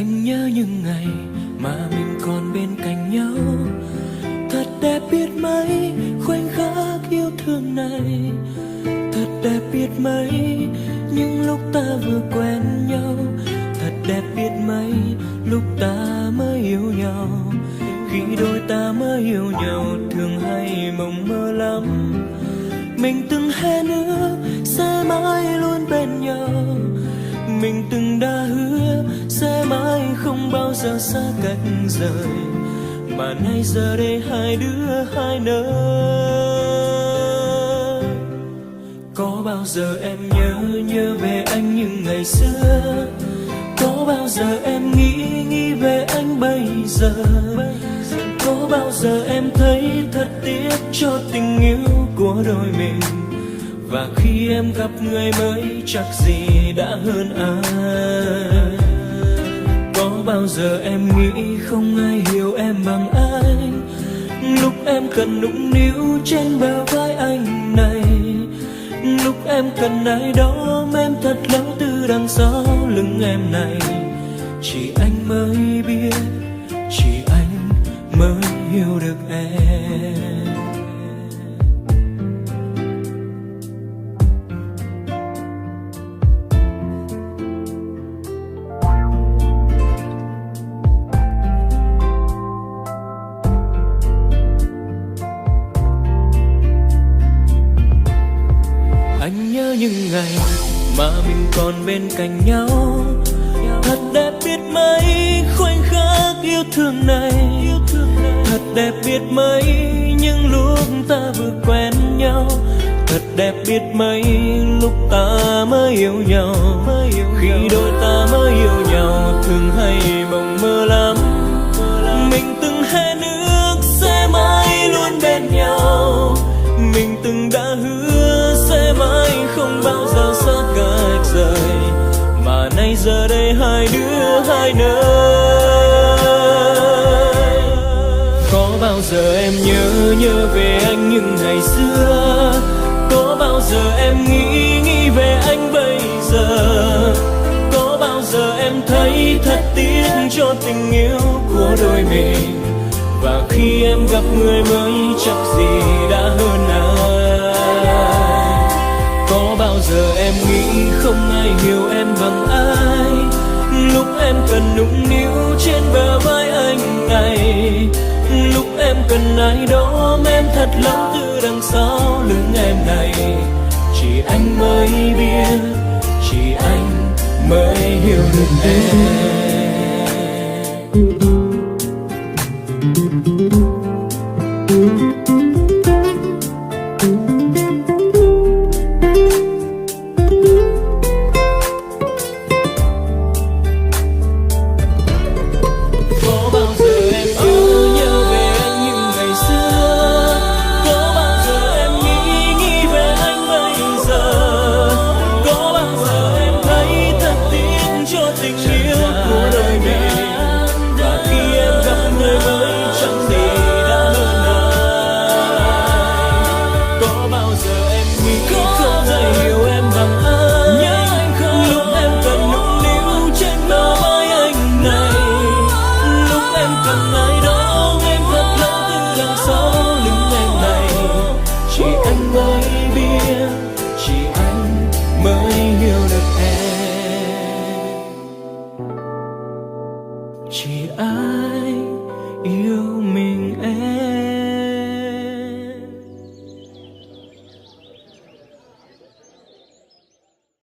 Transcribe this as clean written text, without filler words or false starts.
Anh nhớ những ngày mà mình còn bên cạnh nhau, thật đẹp biết mấy khoảnh khắc yêu thương này. Thật đẹp biết mấy những lúc ta vừa quen nhau, thật đẹp biết mấy lúc ta mới yêu nhau. Khi đôi ta mới yêu nhau thường hay mộng mơ lắm. Mình từng hẹn ước sẽ mãi luôn bên nhau, mình từng đã hứa sẽ mãi không bao giờ xa cách rời. Mà nay giờ đây hai đứa hai nơi. Có bao giờ em nhớ về anh những ngày xưa? Có bao giờ em nghĩ về anh bây giờ? Có bao giờ em thấy thật tiếc cho tình yêu của đôi mình? Và khi em gặp người mới chắc gì đã hơn ai. Có bao giờ em nghĩ không ai hiểu em bằng anh, lúc em cần nũng níu trên bờ vai anh này, lúc em cần ai đó ôm em thật lâu từ đằng sau lưng em này. Chỉ anh mới biết, chỉ anh mới hiểu được em. Anh nhớ những ngày mà mình còn bên cạnh nhau, thật đẹp biết mấy khoảnh khắc yêu thương này. Thật đẹp biết mấy những lúc ta vừa quen nhau, thật đẹp biết mấy lúc ta mới yêu nhau. Khi đôi ta mới yêu nhau thường hay mộng mơ lắm. Mình từng hẹn ước sẽ mãi luôn bên nhau, mình từng đã hứa sẽ mãi không bao giờ xa cách rời. Mà nay giờ đây hai đứa hai nơi. Có bao giờ em nhớ về anh những ngày xưa? Có bao giờ em nghĩ về anh bây giờ? Có bao giờ em thấy thật tiếc cho tình yêu của đôi mình? Và khi em gặp người mới chắc gì đã hơn ai. Có bao giờ em nghĩ không ai hiểu em bằng ai, lúc em cần nũng níu trên bờ vai anh này, lúc em cần ai đó ôm em thật lâu từ đằng sau lưng em này. Chỉ anh mới biết, chỉ anh mới hiểu được em. Chỉ anh yêu mình em.